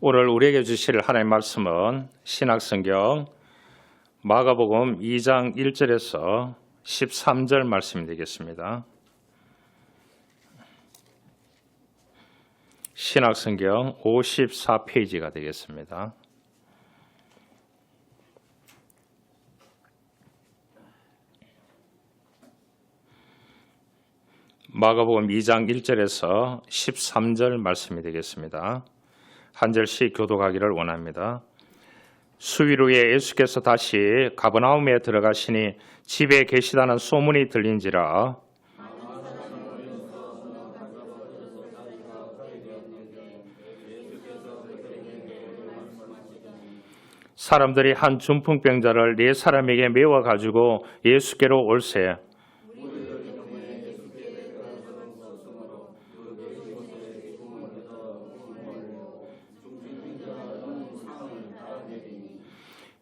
오늘 우리에게 주실 하나님의 말씀은 신약성경 마가복음 2장 1절에서 13절 말씀이 되겠습니다. 신약성경 54페이지가 되겠습니다. 마가복음 2장 1절에서 13절 말씀이 되겠습니다. 한 절씩 교독하기를 원합니다. 수일 후에 예수께서 다시 가버나움에 들어가시니 집에 계시다는 소문이 들린지라 사람들이 한 중풍병자를 4사람에게 메워 가지고 예수께로 올세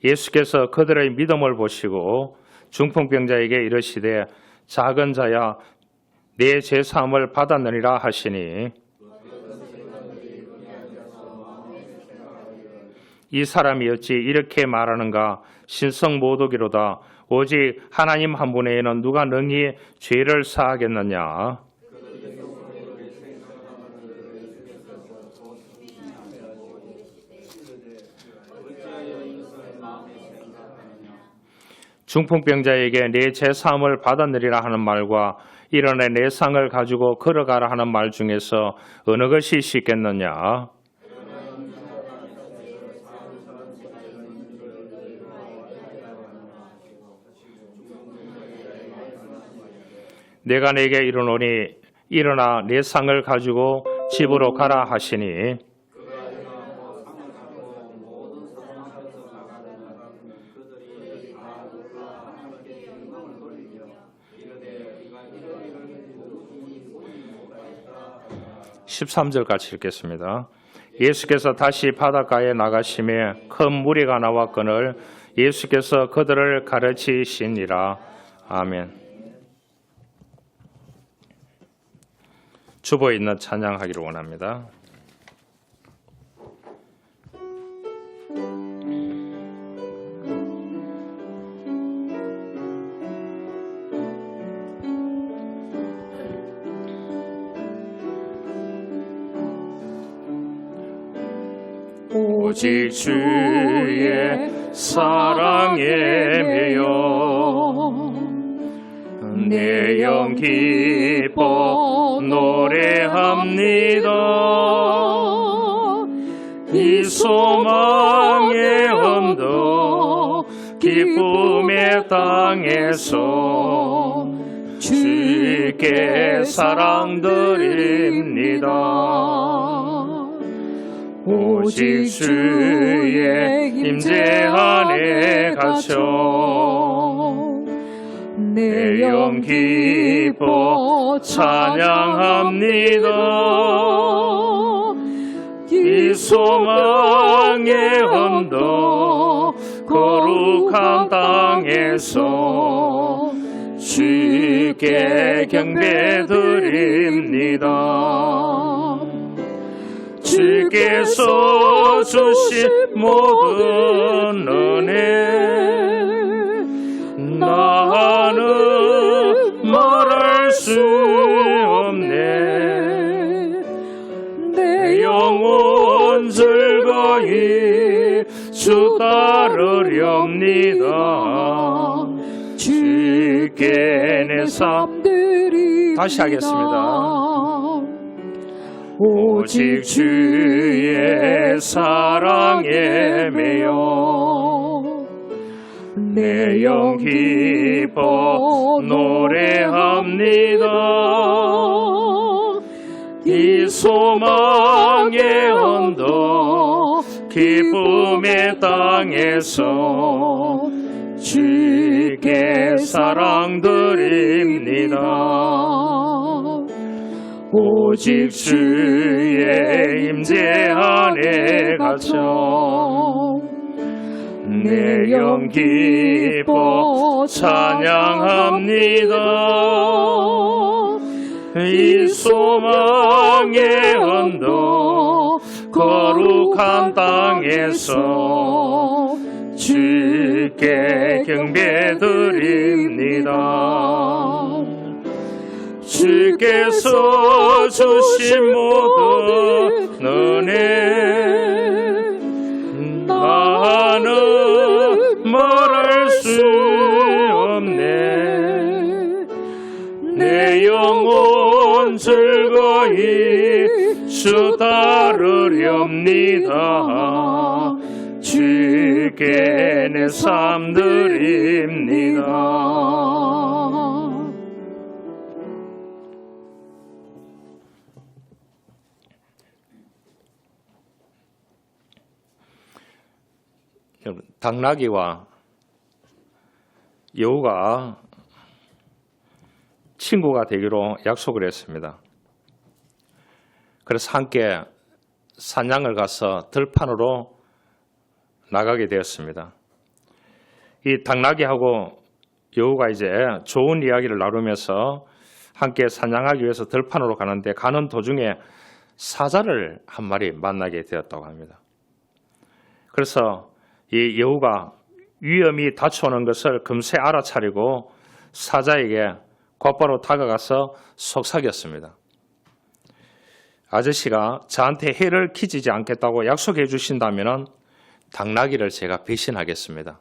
예수께서 그들의 믿음을 보시고 중풍병자에게 이르시되 작은 자야 내 죄사함을 받았느니라 하시니 이 사람이 어찌 이렇게 말하는가 신성 모독이로다 오직 하나님 한 분 외에는 누가 능히 죄를 사하겠느냐. 중풍병자에게 내 죄사함을 받았느리라 하는 말과 일어나 내 상을 가지고 걸어가라 하는 말 중에서 어느 것이 쉽겠느냐. 내가 내게 이르노니 일어나 내 상을 가지고 집으로 가라 하시니 (13절) 같이 읽겠습니다. 예수께서 다시 바닷가에 나가심에 큰 무리가 나왔거늘 예수께서 그들을 가르치시니라. 아멘. 주보에 있는 찬양하기를 원합니다. 오직 주의 사랑에 매여 내 영 기뻐 노래합니다. 이 소망의 언덕 기쁨의 땅에서 주께 사랑드립니다. 오직 주의 임재 안에 갇혀 내 영 기뻐 찬양합니다. 이 소망의 언덕 거룩한 땅에서 주께 경배드립니다. 주께서 주신 모든 은혜 나는 말할 수 없네. 내 영혼 즐거이 주 따르렵니다. 주께 내 삶 드립니다. 다시 하겠습니다. 오직 주의 사랑에 매여 내 영 기뻐 노래합니다. 이 소망의 언덕 기쁨의 땅에서 주께 사랑드립니다. 오직 주의 임재 안에 갇혀 내 영 기뻐 찬양합니다. 이 소망의 언덕 거룩한 땅에서 주께 경배드립니다. 주께서 주신 모든 은혜 나는 말할 수 없네. 내 영혼 즐거이 주 따르렵니다. 주께 내 삶 드립니다. 당나귀와 여우가 친구가 되기로 약속을 했습니다. 그래서 함께 사냥을 가서 들판으로 나가게 되었습니다. 이 당나귀하고 여우가 이제 좋은 이야기를 나누면서 함께 사냥하기 위해서 들판으로 가는데 가는 도중에 사자를 한 마리 만나게 되었다고 합니다. 그래서 이 여우가 위험이 닥쳐오는 것을 금세 알아차리고 사자에게 곧바로 다가가서 속삭였습니다. 아저씨가 저한테 해를 끼치지 않겠다고 약속해 주신다면 당나귀를 제가 배신하겠습니다.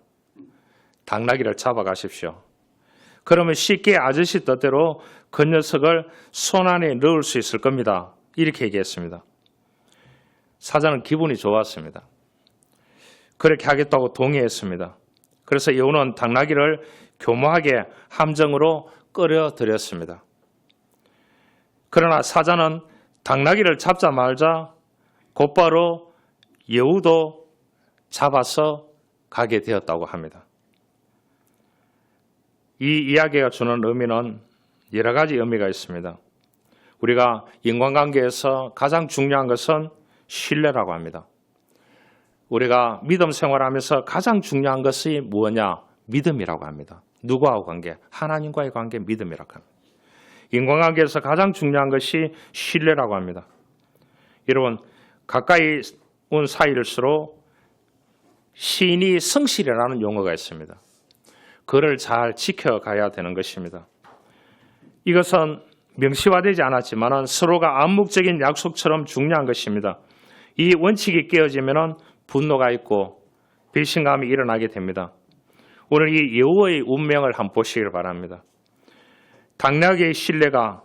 당나귀를 잡아가십시오. 그러면 쉽게 아저씨 뜻대로 그 녀석을 손 안에 넣을 수 있을 겁니다. 이렇게 얘기했습니다. 사자는 기분이 좋았습니다. 그렇게 하겠다고 동의했습니다. 그래서 여우는 당나귀를 교묘하게 함정으로 끌어들였습니다. 그러나 사자는 당나귀를 잡자마자 곧바로 여우도 잡아서 가게 되었다고 합니다. 이 이야기가 주는 의미는 여러 가지 의미가 있습니다. 우리가 인간관계에서 가장 중요한 것은 신뢰라고 합니다. 우리가 믿음 생활하면서 가장 중요한 것이 무엇냐? 믿음이라고 합니다. 누구하고 관계? 하나님과의 관계, 믿음이라고 합니다. 인간관계에서 가장 중요한 것이 신뢰라고 합니다. 여러분, 가까이 온 사이일수록 신이 성실이라는 용어가 있습니다. 그를 잘 지켜가야 되는 것입니다. 이것은 명시화되지 않았지만 서로가 암묵적인 약속처럼 중요한 것입니다. 이 원칙이 깨어지면 분노가 있고 배신감이 일어나게 됩니다. 오늘 이 여우의 운명을 한번 보시길 바랍니다. 당나귀의 신뢰가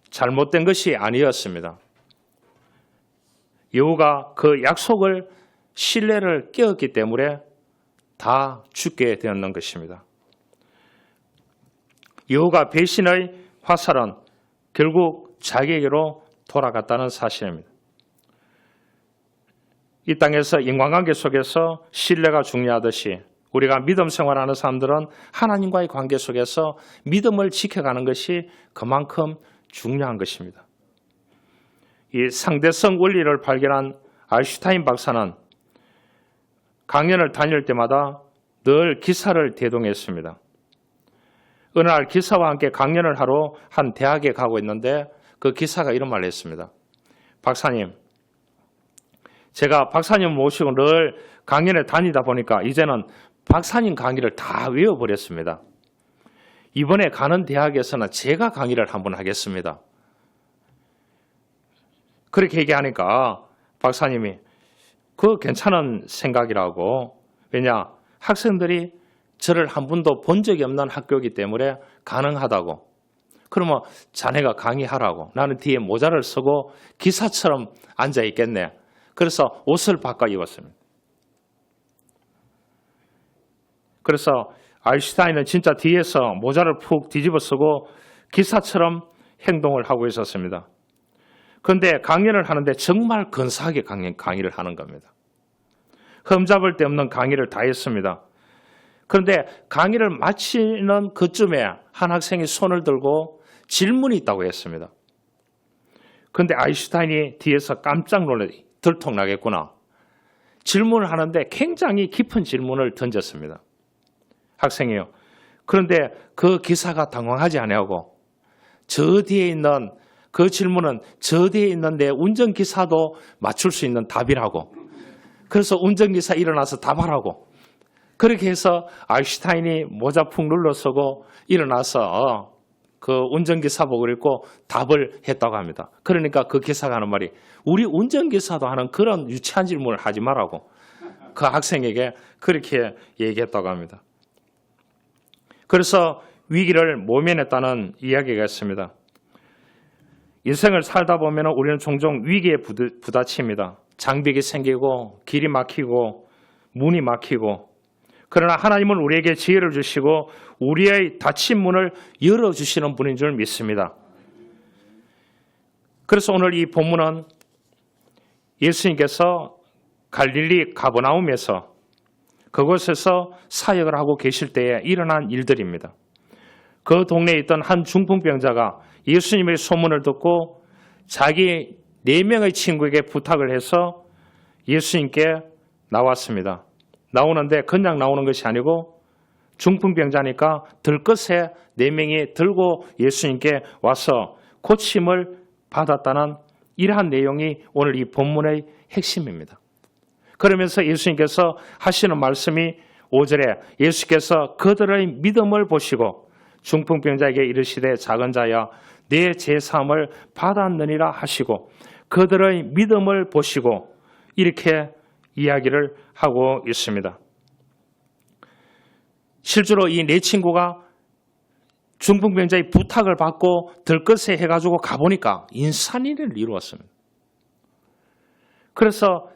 잘못된 것이 아니었습니다. 여우가 그 약속을 신뢰를 깨었기 때문에 다 죽게 되었는 것입니다. 여우가 배신의 화살은 결국 자기에게로 돌아갔다는 사실입니다. 이 땅에서 인간관계 속에서 신뢰가 중요하듯이 우리가 믿음 생활하는 사람들은 하나님과의 관계 속에서 믿음을 지켜가는 것이 그만큼 중요한 것입니다. 이 상대성 원리를 발견한 아인슈타인 박사는 강연을 다닐 때마다 늘 기사를 대동했습니다. 어느 날 기사와 함께 강연을 하러 한 대학에 가고 있는데 그 기사가 이런 말을 했습니다. 박사님, 제가 박사님 모시고 늘 강연에 다니다 보니까 이제는 박사님 강의를 다 외워버렸습니다. 이번에 가는 대학에서는 제가 강의를 한번 하겠습니다. 그렇게 얘기하니까 박사님이 그거 괜찮은 생각이라고, 왜냐 학생들이 저를 한 번도 본 적이 없는 학교이기 때문에 가능하다고. 그러면 자네가 강의하라고. 나는 뒤에 모자를 쓰고 기사처럼 앉아있겠네. 그래서 옷을 바꿔 입었습니다. 그래서 아인슈타인은 진짜 뒤에서 모자를 푹 뒤집어 쓰고 기사처럼 행동을 하고 있었습니다. 그런데 강연을 하는데 정말 근사하게 강의를 하는 겁니다. 흠잡을 데 없는 강의를 다 했습니다. 그런데 강의를 마치는 그쯤에 한 학생이 손을 들고 질문이 있다고 했습니다. 그런데 아인슈타인이 뒤에서 깜짝 놀라 들통나겠구나. 질문을 하는데 굉장히 깊은 질문을 던졌습니다. 학생이요. 그런데 그 기사가 당황하지 아니하고 저 뒤에 있는 그 질문은 저대에 있는데 운전기사도 맞출 수 있는 답이라고. 그래서 운전기사 일어나서 답하라고. 그렇게 해서 아인슈타인이 모자 푹 눌러서고 일어나서 그 운전기사복을 입고 답을 했다고 합니다. 그러니까 그 기사가 하는 말이 우리 운전기사도 하는 그런 유치한 질문을 하지 말라고 그 학생에게 그렇게 얘기했다고 합니다. 그래서 위기를 모면했다는 이야기가 있습니다. 인생을 살다 보면 우리는 종종 위기에 부딪힙니다. 장벽이 생기고 길이 막히고 문이 막히고 그러나 하나님은 우리에게 지혜를 주시고 우리의 닫힌 문을 열어주시는 분인 줄 믿습니다. 그래서 오늘 이 본문은 예수님께서 갈릴리 가버나움에서 그곳에서 사역을 하고 계실 때에 일어난 일들입니다. 그 동네에 있던 한 중풍병자가 예수님의 소문을 듣고 자기 4명의 친구에게 부탁을 해서 예수님께 나왔습니다. 나오는데 그냥 나오는 것이 아니고 중풍병자니까 들것에 4명이 들고 예수님께 와서 고침을 받았다는 이러한 내용이 오늘 이 본문의 핵심입니다. 그러면서 예수님께서 하시는 말씀이 5절에 예수께서 그들의 믿음을 보시고 중풍병자에게 이르시되 작은 자야 내 죄사함을 받았느니라 하시고 그들의 믿음을 보시고 이렇게 이야기를 하고 있습니다. 실제로 이 4친구가 중풍병자의 부탁을 받고 들것에 해가지고 가보니까 인산인을 이루었습니다. 그래서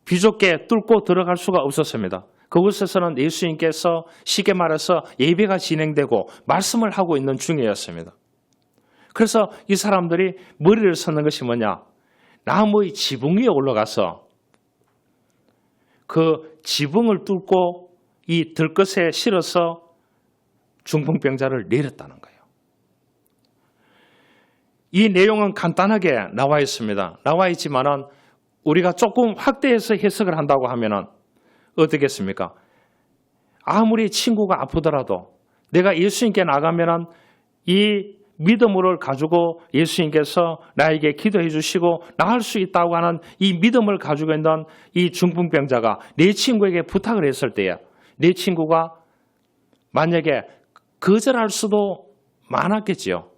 비좁게 뚫고 들어갈 수가 없었습니다. 그곳에서는 예수님께서 쉽게 말해서 예배가 진행되고 말씀을 하고 있는 중이었습니다. 그래서 이 사람들이 머리를 섰는 것이 뭐냐? 나무의 지붕 위에 올라가서 그 지붕을 뚫고 이 들것에 실어서 중풍병자를 내렸다는 거예요. 이 내용은 간단하게 나와 있습니다. 나와 있지만은 우리가 조금 확대해서 해석을 한다고 하면은 어떻겠습니까? 아무리 친구가 아프더라도 내가 예수님께 나가면은 이 믿음을 가지고 예수님께서 나에게 기도해 주시고 나을 수 있다고 하는 이 믿음을 가지고 있는 이 중풍병자가 내 친구에게 부탁을 했을 때에 내 친구가 만약에 거절할 수도 많았겠지요.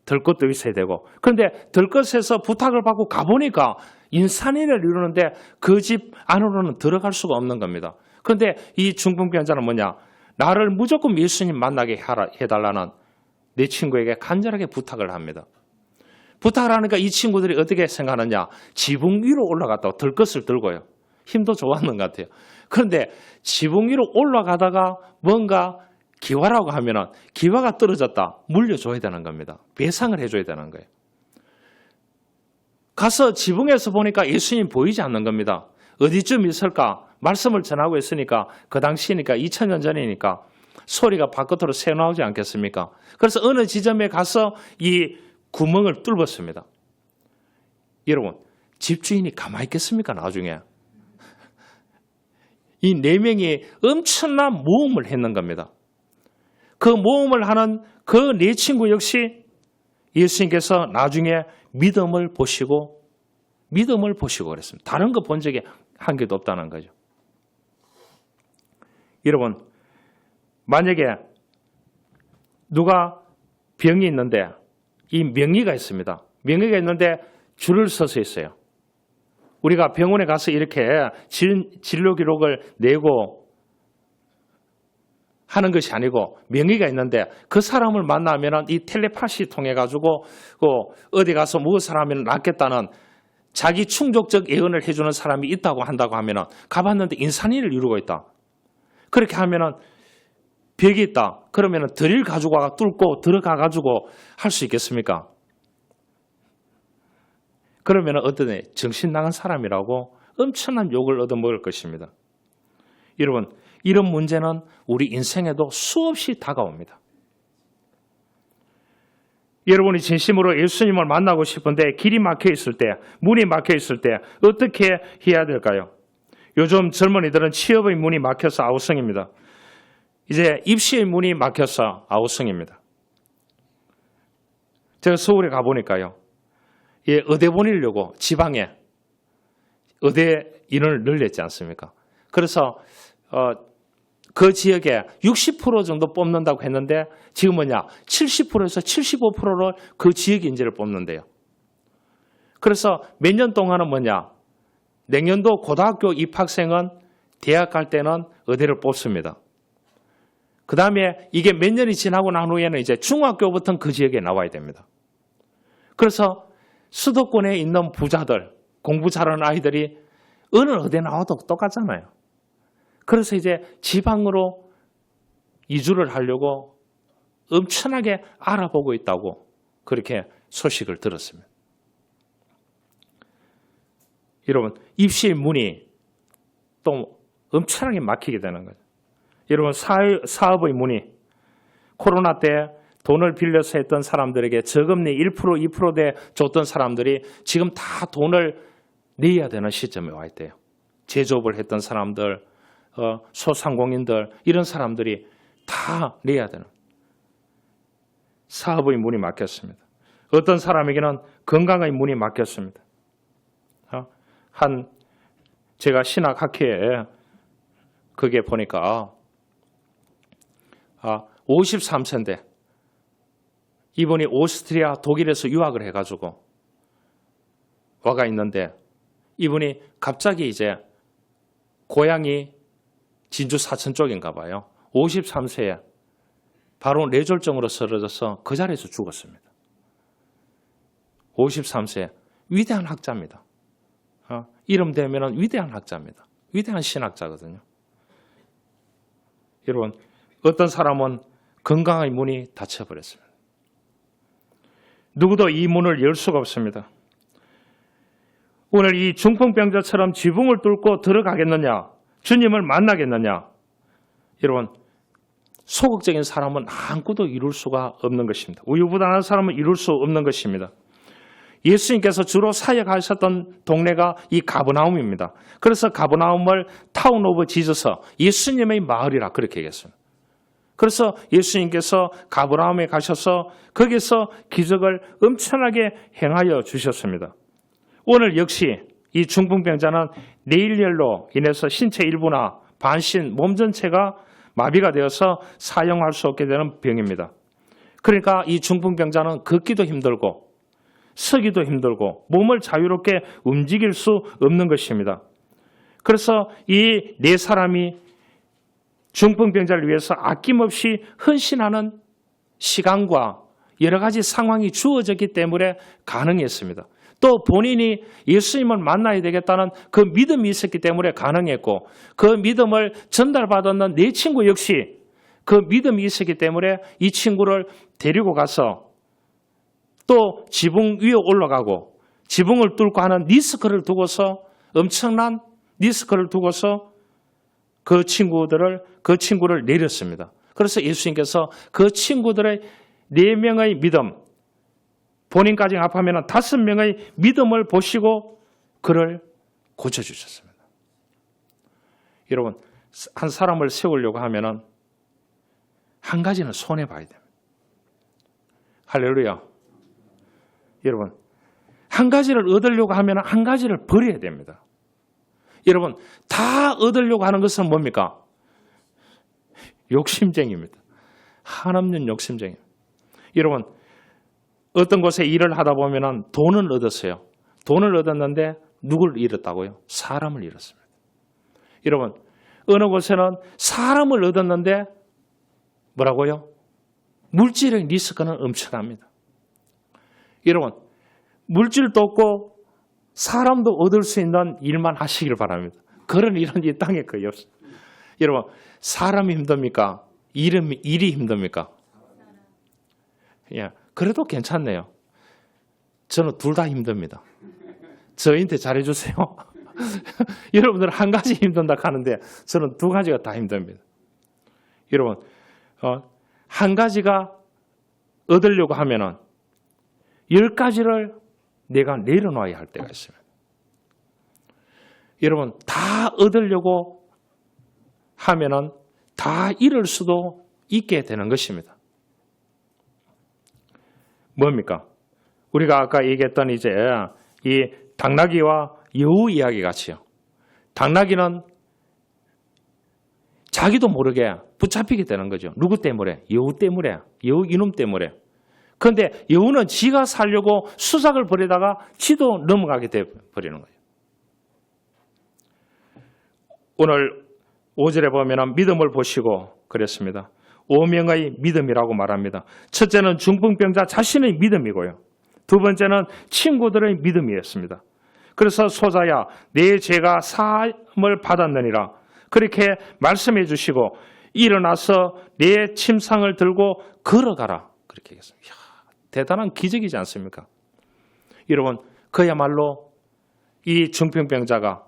들것도 있어야 되고. 그런데 들것에서 부탁을 받고 가보니까 인산인을 이루는데 그 집 안으로는 들어갈 수가 없는 겁니다. 그런데 이 중풍병자는 뭐냐? 나를 무조건 예수님 만나게 해달라는 내 친구에게 간절하게 부탁을 합니다. 부탁을 하니까 이 친구들이 어떻게 생각하느냐? 지붕 위로 올라갔다고 들것을 들고요. 힘도 좋았는 것 같아요. 그런데 지붕 위로 올라가다가 뭔가 기와라고 하면은 기와가 떨어졌다. 물려줘야 되는 겁니다. 배상을 해줘야 되는 거예요. 가서 지붕에서 보니까 예수님 보이지 않는 겁니다. 어디쯤 있을까? 말씀을 전하고 있으니까 그 당시니까 2000년 전이니까 소리가 바깥으로 새어나오지 않겠습니까? 그래서 어느 지점에 가서 이 구멍을 뚫었습니다. 여러분, 집주인이 가만히 있겠습니까? 나중에. 이 4명이 엄청난 모험을 했는 겁니다. 그 모험을 하는 그 4친구 역시 예수님께서 나중에 믿음을 보시고 그랬습니다. 다른 거 본 적이 한 개도 없다는 거죠. 여러분, 만약에 누가 병이 있는데 이 명의가 있습니다. 명의가 있는데 줄을 서서 있어요. 우리가 병원에 가서 이렇게 진료 기록을 내고 하는 것이 아니고 명의가 있는데 그 사람을 만나면 이 텔레파시 통해 가지고 어디 가서 무엇을 하면 낫겠다는 자기 충족적 예언을 해주는 사람이 있다고 한다고 하면 가봤는데 인산인을 이루고 있다. 그렇게 하면 벽이 있다. 그러면 드릴 가지고 와 뚫고 들어가 가지고 할 수 있겠습니까? 그러면 어떤 정신 나간 사람이라고 엄청난 욕을 얻어먹을 것입니다. 여러분, 이런 문제는 우리 인생에도 수없이 다가옵니다. 여러분이 진심으로 예수님을 만나고 싶은데 길이 막혀 있을 때, 문이 막혀 있을 때 어떻게 해야 될까요? 요즘 젊은이들은 취업의 문이 막혀서 아우성입니다. 이제 입시의 문이 막혀서 아우성입니다. 제가 서울에 가보니까요. 예, 의대 보내려고 지방에 의대 인원을 늘렸지 않습니까? 그래서 그 지역에 60% 정도 뽑는다고 했는데 지금 70%에서 75%를 그 지역 인재를 뽑는데요. 그래서 몇 년 동안은 내년도 고등학교 입학생은 대학 갈 때는 의대를 뽑습니다. 그 다음에 이게 몇 년이 지나고 난 후에는 이제 중학교부터는 그 지역에 나와야 됩니다. 그래서 수도권에 있는 부자들, 공부 잘하는 아이들이 어느 의대 나와도 똑같잖아요. 그래서 이제 지방으로 이주를 하려고 엄청나게 알아보고 있다고 그렇게 소식을 들었습니다. 여러분, 입시의 문이 또 엄청나게 막히게 되는 거죠. 여러분, 사업의 문이 코로나 때 돈을 빌려서 했던 사람들에게 저금리 1%, 2%대 줬던 사람들이 지금 다 돈을 내야 되는 시점에 와 있대요. 제조업을 했던 사람들, 소상공인들 이런 사람들이 다 내야 되는 사업의 문이 막혔습니다. 어떤 사람에게는 건강의 문이 막혔습니다. 제가 신학학회에 그게 보니까 53세인데 이분이 오스트리아, 독일에서 유학을 해가지고 와가 있는데 이분이 갑자기 이제 고향이 진주 사천 쪽인가 봐요. 53세에 바로 뇌졸중으로 쓰러져서 그 자리에서 죽었습니다. 53세 위대한 학자입니다. 이름 대면은 위대한 학자입니다. 위대한 신학자거든요. 여러분, 어떤 사람은 건강의 문이 닫혀버렸습니다. 누구도 이 문을 열 수가 없습니다. 오늘 이 중풍병자처럼 지붕을 뚫고 들어가겠느냐? 주님을 만나겠느냐? 여러분, 소극적인 사람은 아무것도 이룰 수가 없는 것입니다. 우유부단한 사람은 이룰 수 없는 것입니다. 예수님께서 주로 사역하셨던 동네가 이 가버나움입니다. 그래서 가버나움을 타운 오브 지저스, 예수님의 마을이라 그렇게 얘기했습니다. 그래서 예수님께서 가버나움에 가셔서 거기서 기적을 엄청나게 행하여 주셨습니다. 오늘 역시 이 중풍병자는 뇌일열로 인해서 신체 일부나 반신, 몸 전체가 마비가 되어서 사용할 수 없게 되는 병입니다. 그러니까 이 중풍병자는 걷기도 힘들고 서기도 힘들고 몸을 자유롭게 움직일 수 없는 것입니다. 그래서 이 네 사람이 중풍병자를 위해서 아낌없이 헌신하는 시간과 여러 가지 상황이 주어졌기 때문에 가능했습니다. 또 본인이 예수님을 만나야 되겠다는 그 믿음이 있었기 때문에 가능했고 그 믿음을 전달받았는 네 친구 역시 그 믿음이 있었기 때문에 이 친구를 데리고 가서 또 지붕 위에 올라가고 지붕을 뚫고 하는 리스크를 두고서 엄청난 리스크를 두고서 그 친구를 내렸습니다. 그래서 예수님께서 그 친구들의 4명의 믿음, 본인까지 합하면 5명의 믿음을 보시고 그를 고쳐주셨습니다. 여러분, 한 사람을 세우려고 하면 한 가지는 손해봐야 됩니다. 할렐루야. 여러분, 한 가지를 얻으려고 하면 한 가지를 버려야 됩니다. 여러분, 다 얻으려고 하는 것은 뭡니까? 욕심쟁이입니다. 한없는 욕심쟁이. 여러분, 어떤 곳에 일을 하다 보면 돈을 얻었어요. 돈을 얻었는데 누굴 잃었다고요? 사람을 잃었습니다. 여러분, 어느 곳에는 사람을 얻었는데 뭐라고요? 물질의 리스크는 엄청납니다. 여러분, 물질도 없고 사람도 얻을 수 있는 일만 하시길 바랍니다. 그런 일은 이 땅에 거의 없습니다. 여러분, 사람이 힘듭니까? 일이 힘듭니까? 예, 그래도 괜찮네요. 저는 둘 다 힘듭니다. 저희한테 잘해주세요. 여러분들은 한 가지 힘든다 하는데 저는 두 가지가 다 힘듭니다. 여러분, 한 가지가 얻으려고 하면은 10가지를 내가 내려놔야 할 때가 있습니다. 여러분, 다 얻으려고 하면은 다 잃을 수도 있게 되는 것입니다. 뭡니까? 우리가 아까 얘기했던 이제 이 당나귀와 여우 이야기 같이요. 당나귀는 자기도 모르게 붙잡히게 되는 거죠. 누구 때문에? 여우 때문에. 여우 이놈 때문에. 그런데 여우는 지가 살려고 수작을 벌이다가 지도 넘어가게 돼버리는 거예요. 오늘 5절에 보면 믿음을 보시고 그랬습니다. 오명의 믿음이라고 말합니다. 첫째는 중풍병자 자신의 믿음이고요. 두 번째는 친구들의 믿음이었습니다. 그래서 소자야 내 죄가 사함을 받았느니라 그렇게 말씀해 주시고 일어나서 내 침상을 들고 걸어가라 그렇게 했습니다. 이야, 대단한 기적이지 않습니까? 여러분 그야말로 이 중풍병자가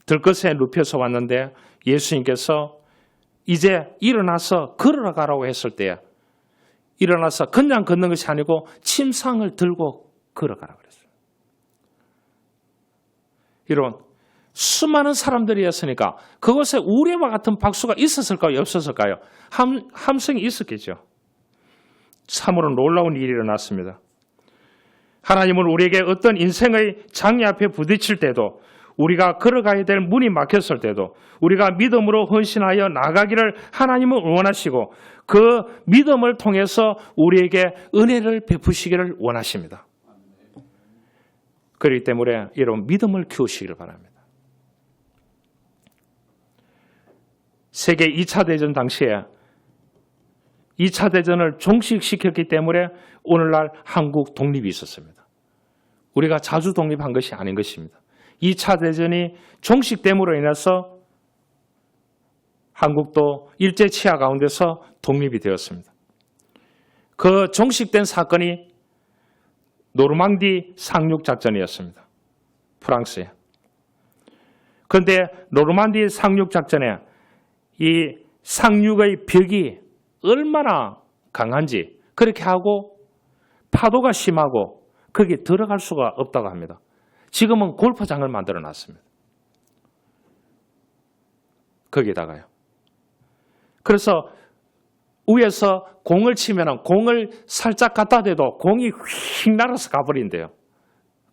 들것에 눕혀서 왔는데 예수님께서 이제 일어나서 걸어가라고 했을 때 일어나서 그냥 걷는 것이 아니고 침상을 들고 걸어가라고 그랬어요. 여러분 수많은 사람들이었으니까 그곳에 우레와 같은 박수가 있었을까요? 없었을까요? 함성이 있었겠죠. 참으로 놀라운 일이 일어났습니다. 하나님은 우리에게 어떤 인생의 장애 앞에 부딪힐 때도 우리가 걸어가야 될 문이 막혔을 때도 우리가 믿음으로 헌신하여 나가기를 하나님은 원하시고 그 믿음을 통해서 우리에게 은혜를 베푸시기를 원하십니다. 그렇기 때문에 여러분 믿음을 키우시기를 바랍니다. 세계 2차 대전 당시에 2차 대전을 종식시켰기 때문에 오늘날 한국 독립이 있었습니다. 우리가 자주 독립한 것이 아닌 것입니다. 2차 대전이 종식됨으로 인해서 한국도 일제치하 가운데서 독립이 되었습니다. 그 종식된 사건이 노르망디 상륙작전이었습니다. 프랑스에. 그런데 노르망디 상륙작전에 이 상륙의 벽이 얼마나 강한지 그렇게 하고 파도가 심하고 거기에 들어갈 수가 없다고 합니다. 지금은 골프장을 만들어 놨습니다. 거기다가요. 그래서 위에서 공을 치면 공을 살짝 갖다 대도 공이 휙 날아서 가버린대요.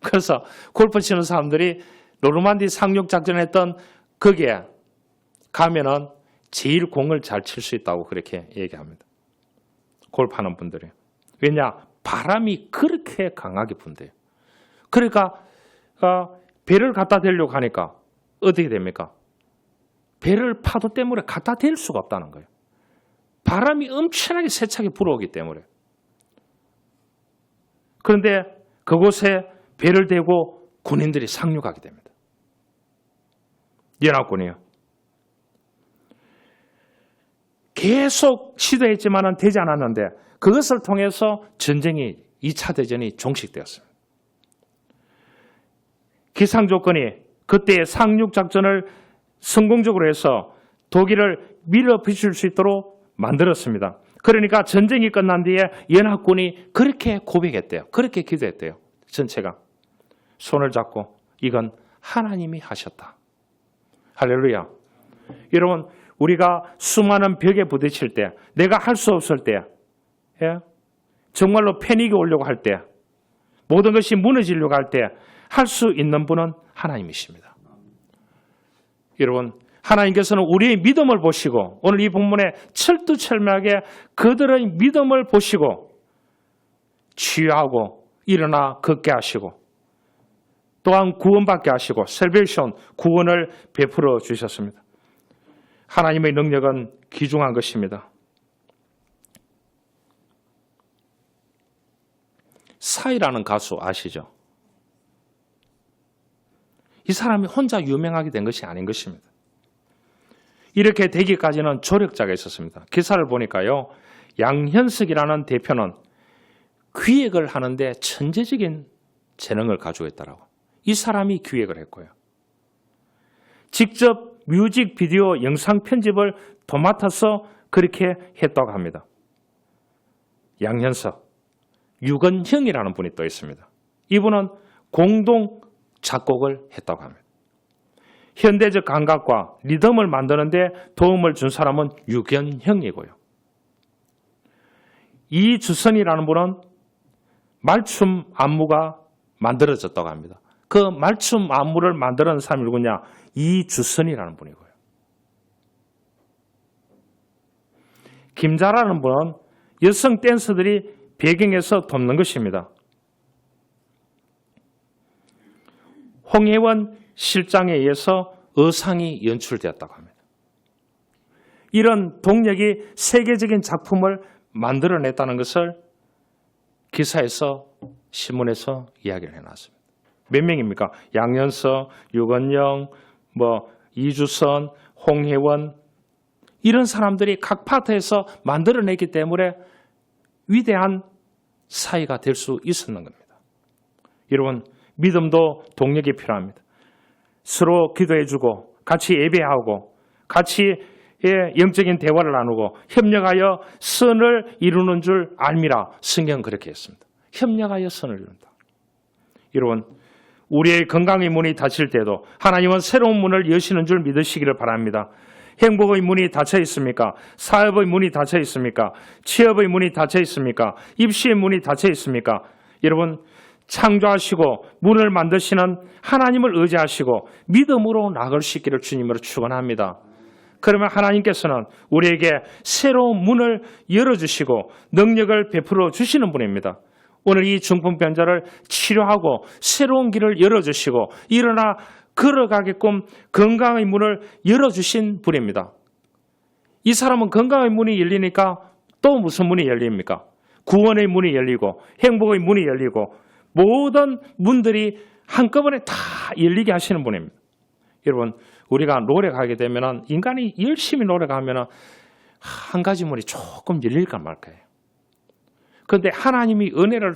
그래서 골프 치는 사람들이 노르만디 상륙작전 했던 거기에 가면은 제일 공을 잘 칠 수 있다고 그렇게 얘기합니다. 골프하는 분들이. 왜냐? 바람이 그렇게 강하게 분대요. 그러니까 배를 갖다 대려고 하니까 어떻게 됩니까? 배를 파도 때문에 갖다 댈 수가 없다는 거예요. 바람이 엄청나게 세차게 불어오기 때문에. 그런데 그곳에 배를 대고 군인들이 상륙하게 됩니다. 연합군이요. 계속 시도했지만은 되지 않았는데 그것을 통해서 전쟁이 2차 대전이 종식되었습니다. 기상 조건이 그때의 상륙작전을 성공적으로 해서 독일을 밀어붙일 수 있도록 만들었습니다. 그러니까 전쟁이 끝난 뒤에 연합군이 그렇게 고백했대요. 그렇게 기도했대요. 전체가. 손을 잡고 이건 하나님이 하셨다. 할렐루야. 여러분 우리가 수많은 벽에 부딪힐 때 내가 할 수 없을 때 정말로 패닉이 오려고 할 때 모든 것이 무너지려고 할 때 할 수 있는 분은 하나님이십니다. 여러분 하나님께서는 우리의 믿음을 보시고 오늘 이 본문에 철두철미하게 그들의 믿음을 보시고 치유하고 일어나 걷게 하시고 또한 구원받게 하시고 셀베이션 구원을 베풀어 주셨습니다. 하나님의 능력은 귀중한 것입니다. 사이라는 가수 아시죠? 이 사람이 혼자 유명하게 된 것이 아닌 것입니다. 이렇게 되기까지는 조력자가 있었습니다. 기사를 보니까요. 양현석이라는 대표는 기획을 하는데 천재적인 재능을 가지고 있더라고요. 이 사람이 기획을 했고요. 직접 뮤직비디오 영상 편집을 도맡아서 그렇게 했다고 합니다. 양현석, 유건형이라는 분이 또 있습니다. 이분은 공동 작곡을 했다고 합니다. 현대적 감각과 리듬을 만드는 데 도움을 준 사람은 유견형이고요. 이주선이라는 분은 말춤 안무가 만들어졌다고 합니다. 그 말춤 안무를 만드는 사람이 누구냐? 이주선이라는 분이고요. 김자라는 분은 여성 댄서들이 배경에서 돕는 것입니다. 홍혜원 실장에 의해서 의상이 연출되었다고 합니다. 이런 동력이 세계적인 작품을 만들어냈다는 것을 기사에서 신문에서 이야기를 해놨습니다. 몇 명입니까? 양현서, 유건영, 이주선, 홍혜원 이런 사람들이 각 파트에서 만들어냈기 때문에 위대한 사회가 될 수 있었는 겁니다. 여러분, 믿음도 동력이 필요합니다. 서로 기도해주고 같이 예배하고 같이 영적인 대화를 나누고 협력하여 선을 이루는 줄 알미라. 성경은 그렇게 했습니다. 협력하여 선을 이룬다. 여러분, 우리의 건강의 문이 닫힐 때도 하나님은 새로운 문을 여시는 줄 믿으시기를 바랍니다. 행복의 문이 닫혀 있습니까? 사업의 문이 닫혀 있습니까? 취업의 문이 닫혀 있습니까? 입시의 문이 닫혀 있습니까? 여러분, 창조하시고 문을 만드시는 하나님을 의지하시고 믿음으로 나아갈 수 있기를 주님으로 축원합니다. 그러면 하나님께서는 우리에게 새로운 문을 열어주시고 능력을 베풀어 주시는 분입니다. 오늘 이 중풍병자를 치료하고 새로운 길을 열어주시고 일어나 걸어가게끔 건강의 문을 열어주신 분입니다. 이 사람은 건강의 문이 열리니까 또 무슨 문이 열립니까? 구원의 문이 열리고 행복의 문이 열리고 모든 문들이 한꺼번에 다 열리게 하시는 분입니다. 여러분, 우리가 노력하게 되면 인간이 열심히 노력하면 한 가지 문이 조금 열릴까 말까요. 그런데 하나님이 은혜를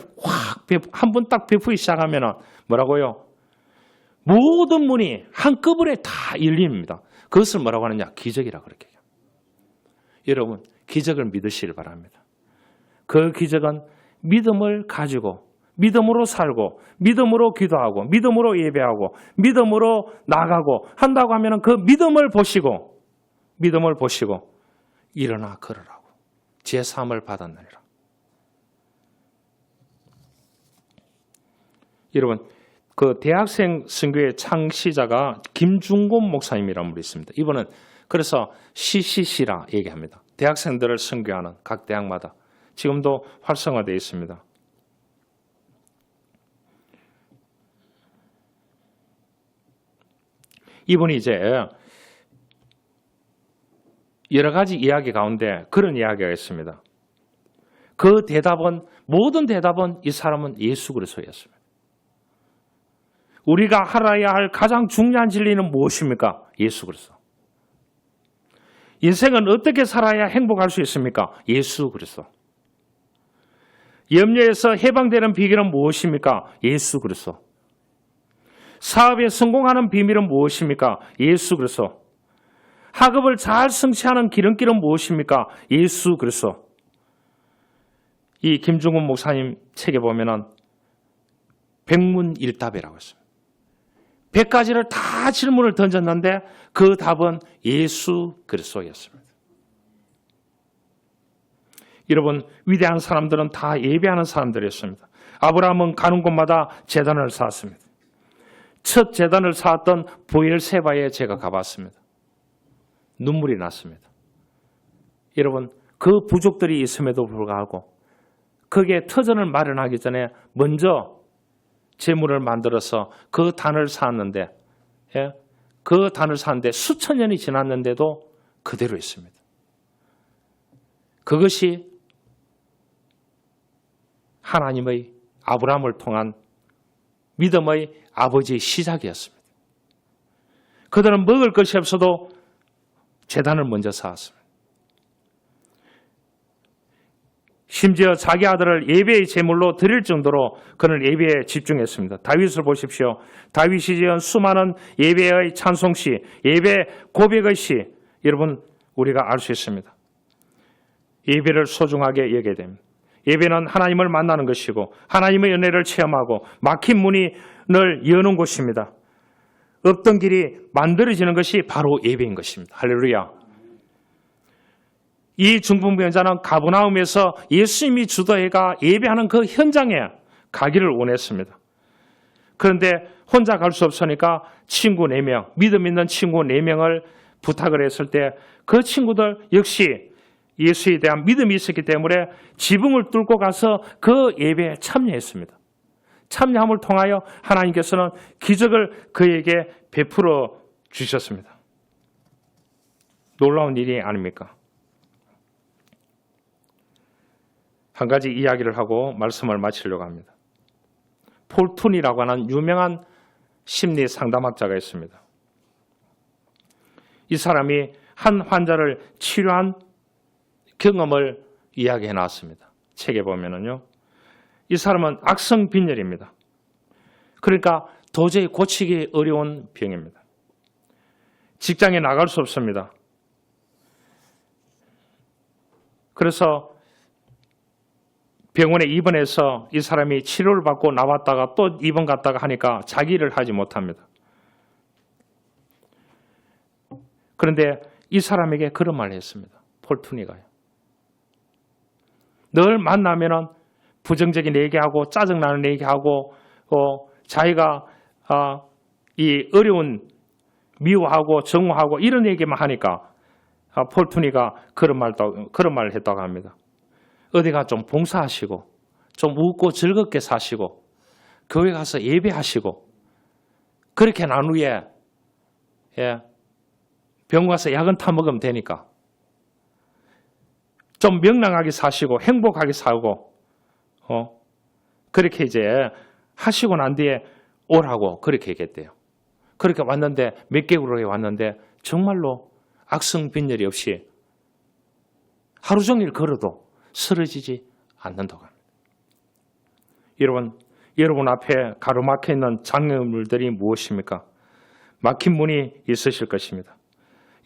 한 번 딱 베푸기 시작하면 뭐라고요? 모든 문이 한꺼번에 다 열립니다. 그것을 뭐라고 하느냐? 기적이라고 그렇게 해요. 여러분, 기적을 믿으시길 바랍니다. 그 기적은 믿음을 가지고 믿음으로 살고 믿음으로 기도하고 믿음으로 예배하고 믿음으로 나가고 한다고 하면 그 믿음을 보시고 일어나 걸으라고 제사함을 받았느니라. 여러분, 그 대학생 선교의 창시자가 김중곤 목사님이라는 분이 있습니다. 이분은 그래서 CCC라 얘기합니다. 대학생들을 선교하는 각 대학마다 지금도 활성화되어 있습니다. 이분이 이제 여러 가지 이야기 가운데 그런 이야기가 있습니다. 그 대답은, 모든 대답은 이 사람은 예수 그리스도였습니다. 우리가 알아야 할 가장 중요한 진리는 무엇입니까? 예수 그리스도. 인생은 어떻게 살아야 행복할 수 있습니까? 예수 그리스도. 염려에서 해방되는 비결은 무엇입니까? 예수 그리스도. 사업에 성공하는 비밀은 무엇입니까? 예수 그리스도. 학업을 잘 성취하는 기름길은 무엇입니까? 예수 그리스도. 이 김중곤 목사님 책에 보면은 백문일답이라고 했습니다. 100가지를 다 질문을 던졌는데 그 답은 예수 그리스도였습니다. 여러분, 위대한 사람들은 다 예배하는 사람들이었습니다. 아브라함은 가는 곳마다 제단을 쌓았습니다. 첫 제단을 쌓았던 브엘세바에 제가 가봤습니다. 눈물이 났습니다. 여러분, 그 부족들이 있음에도 불구하고 거기에 터전을 마련하기 전에 먼저 제물을 만들어서 그 단을 쌓았는데, 그 단을 쌓았는데 수천 년이 지났는데도 그대로 있습니다. 그것이 하나님의 아브라함을 통한 믿음의 아버지의 시작이었습니다. 그들은 먹을 것이 없어도 제단을 먼저 쌓았습니다. 심지어 자기 아들을 예배의 제물로 드릴 정도로 그는 예배에 집중했습니다. 다윗을 보십시오. 다윗이 지은 수많은 예배의 찬송시, 예배 고백의 시, 여러분 우리가 알 수 있습니다. 예배를 소중하게 여겨야 됩니다. 예배는 하나님을 만나는 것이고 하나님의 은혜를 체험하고 막힌 문을 여는 곳입니다. 없던 길이 만들어지는 것이 바로 예배인 것입니다. 할렐루야. 이 중풍병자는 가버나움에서 예수님이 주도해가 예배하는 그 현장에 가기를 원했습니다. 그런데 혼자 갈 수 없으니까 친구 4명, 믿음 있는 친구 4명을 부탁을 했을 때 그 친구들 역시 예수에 대한 믿음이 있었기 때문에 지붕을 뚫고 가서 그 예배에 참여했습니다. 참여함을 통하여 하나님께서는 기적을 그에게 베풀어 주셨습니다. 놀라운 일이 아닙니까? 한 가지 이야기를 하고 말씀을 마치려고 합니다. 폴 툰이라고 하는 유명한 심리 상담학자가 있습니다. 이 사람이 한 환자를 치료한 경험을 이야기해 놨습니다. 책에 보면은요. 이 사람은 악성 빈혈입니다. 그러니까 도저히 고치기 어려운 병입니다. 직장에 나갈 수 없습니다. 그래서 병원에 입원해서 이 사람이 치료를 받고 나왔다가 또 입원 갔다가 하니까 자기 일을 하지 못합니다. 그런데 이 사람에게 그런 말을 했습니다. 폴 툰이가요. 늘 만나면은 부정적인 얘기하고 짜증나는 얘기하고 자기가 이 어려운 미워하고 정오하고 이런 얘기만 하니까 폴 툰이가 그런 말을 했다고 합니다. 어디가 좀 봉사하시고 좀 웃고 즐겁게 사시고 교회 가서 예배하시고 그렇게 난 후에 병원 가서 약은 타먹으면 되니까 좀 명랑하게 사시고 행복하게 살고 그렇게 이제 하시고 난 뒤에 오라고 그렇게 얘기했대요. 그렇게 왔는데 몇 개월에 왔는데 정말로 악성 빈혈이 없이 하루 종일 걸어도 쓰러지지 않는다고 합니다. 여러분 앞에 가로막혀 있는 장애물들이 무엇입니까? 막힌 문이 있으실 것입니다.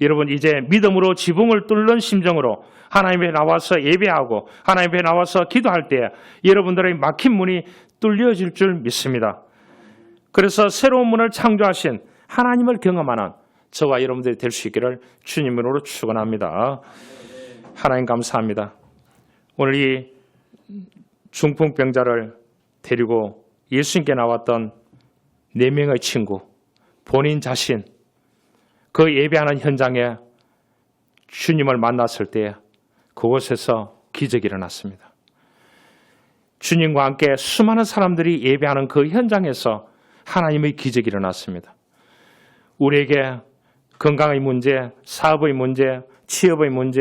여러분 이제 믿음으로 지붕을 뚫는 심정으로 하나님 앞에 나와서 예배하고 하나님 앞에 나와서 기도할 때 여러분들의 막힌 문이 뚫려질 줄 믿습니다. 그래서 새로운 문을 창조하신 하나님을 경험하는 저와 여러분들이 될 수 있기를 주님으로 축원합니다. 하나님 감사합니다. 오늘 이 중풍병자를 데리고 예수님께 나왔던 4명의 친구, 본인 자신, 그 예배하는 현장에 주님을 만났을 때 그곳에서 기적이 일어났습니다. 주님과 함께 수많은 사람들이 예배하는 그 현장에서 하나님의 기적이 일어났습니다. 우리에게 건강의 문제, 사업의 문제, 취업의 문제,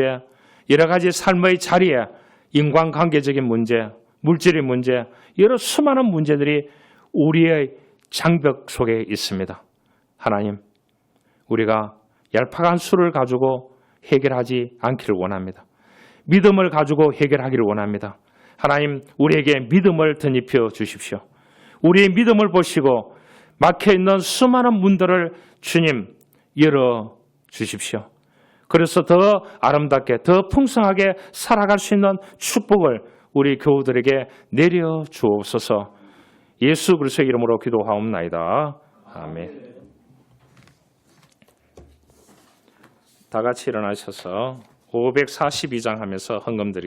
여러 가지 삶의 자리에 인간관계적인 문제, 물질의 문제, 여러 수많은 문제들이 우리의 장벽 속에 있습니다. 하나님, 우리가 얄팍한 수를 가지고 해결하지 않기를 원합니다. 믿음을 가지고 해결하기를 원합니다. 하나님, 우리에게 믿음을 덧입혀 주십시오. 우리의 믿음을 보시고 막혀있는 수많은 문들을 주님 열어 주십시오. 그래서 더 아름답게, 더 풍성하게 살아갈 수 있는 축복을 우리 교우들에게 내려 주옵소서. 예수 그리스도의 이름으로 기도하옵나이다. 아멘. 다 같이 일어나셔서 542장 하면서 헌금 드리겠습니다.